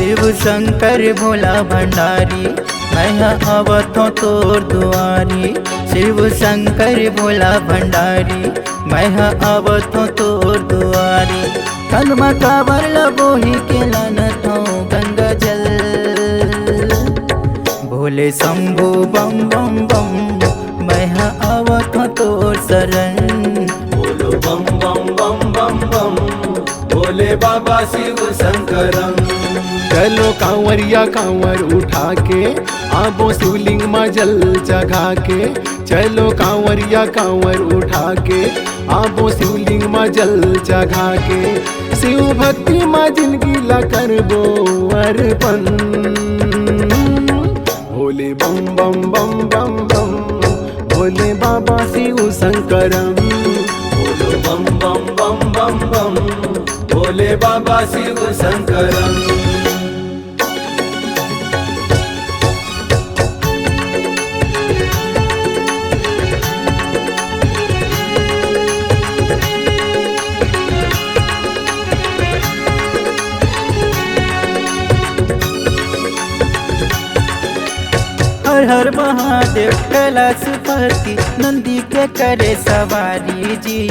शिव शंकर भोला भंडारी, मैं आवत हूँ तोर दुआरी। शिव शंकर भोला भंडारी, मैं आवत हूँ तोर दुआरी। कदमा काबर लबोही के लानत हूँ गंगा जल। भोले शंभु बम बम बम, मैं आवत हूँ तोर शरण। बोलो बम बम बम बम बम, भोले बाबा शिव शंकरम। चलो कांवरिया कांवर उठा के, आबो शिवलिंग में जल जगा के। चलो कांवरिया कांवर उठा के, आबो शिवलिंग में जल जगा के। शिव भक्ति में जिंदगी ला करबो अर्पण। भोले बम बम बम बम बम, भोले बाबा शिव शंकरम। बोलो बम बम बम बम बम, भोले बाबा शिव शंकरम। हर हर महादेव कैलाश पति, नंदी के करे सवारी जी।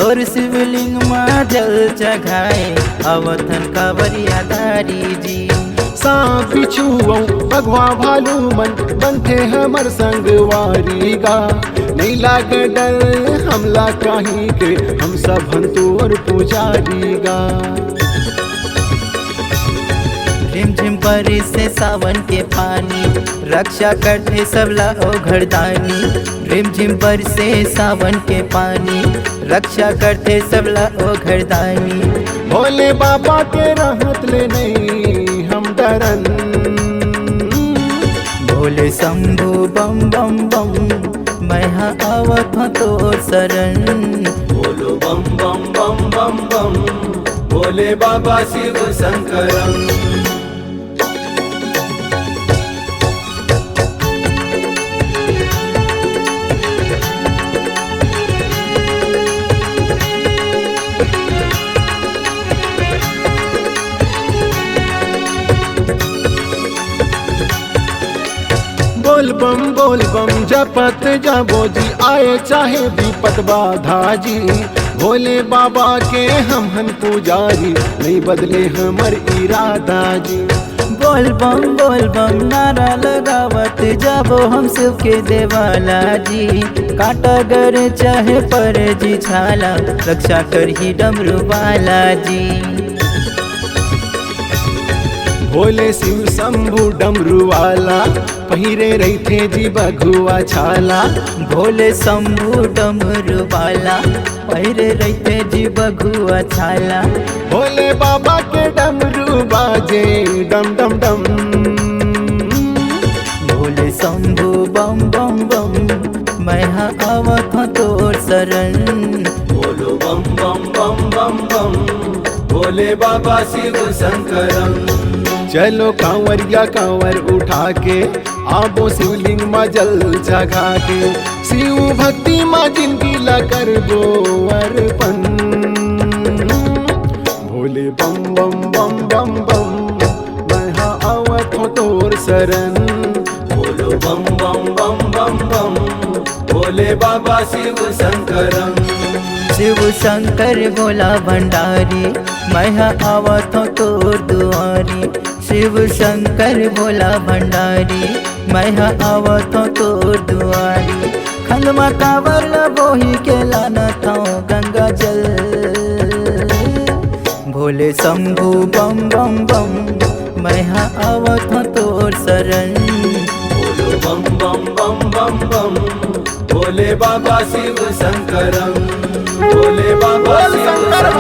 और शिवलिंग में जल चढ़ाए, अवथन कांवरिया धारी जी। सांप बिच्छू भगवा भालू मन बनते हमर संगवारी गा। नहीं लाग डर हमला कहीं के, हम सब हंतोर पुजारी गा। झिमझिम बरी से सावन के पानी, रक्षा करते सबला ओ घरदानी। झिमझिम बरी से सावन के पानी, रक्षा करते सबला ओ घरदानी। भोले बाबा के रहत ले नहीं हम डरन। भोले शंभु बम बम बम, मैं आवत हूँ तोर शरण। बोलो बम बम बम बम बम, भोले बाबा शिव शंकरम। बोल बम जपत जाबो जी, आए चाहे विपत बाधा जी। भोले बाबा के हम हन पुजारी, नहीं बदले हमर इरादा जी। बोल बम नारा लगावत जाबो हम शिव के देवाला जी। काटा गर चाहे पर जी छाला, रक्षा कर ही डमरू वाला जी। भोले शिव शंभु डमरू वाला, पहिरे रही थे जी बघुआ छाला। भोले शंभु डमरू वाला, पहिरे रही थे जी बघुआ छाला। भोले बाबा के डमरू बाजे डम डम डम। भोले शंभु बम बम बम, मैं आवत हूँ तोर शरण। बोलो बम बम बम बम बम, भोले बाबा शिव शंकरम। चलो कांवरिया कांवर उठा के, आबो शिवलिंग में जल जगा के। शिव भक्ति में जिंदगी ला करबो अर्पण। भोले बम बम बम बम बम, मैं आवत हूँ तोर शरण। बोलो बम बम बम बम बम, भोले बाबा शिव शंकरम। शिव शंकर भोला भंडारी, मैं आवत हूँ तोर दुआरी। शिव शंकर भोला भंडारी, मैं आवत हूँ तोर दुआरी। खंडमा कांवर लबोही के लानत हूँ गंगा जल। भोले शंभु बम बम बम, मैं आवत हूँ तोर शरण। बोलो बम बम बम बम बम, भोले बाबा शिव शंकरम। भोले बाबा शिव शंकरम।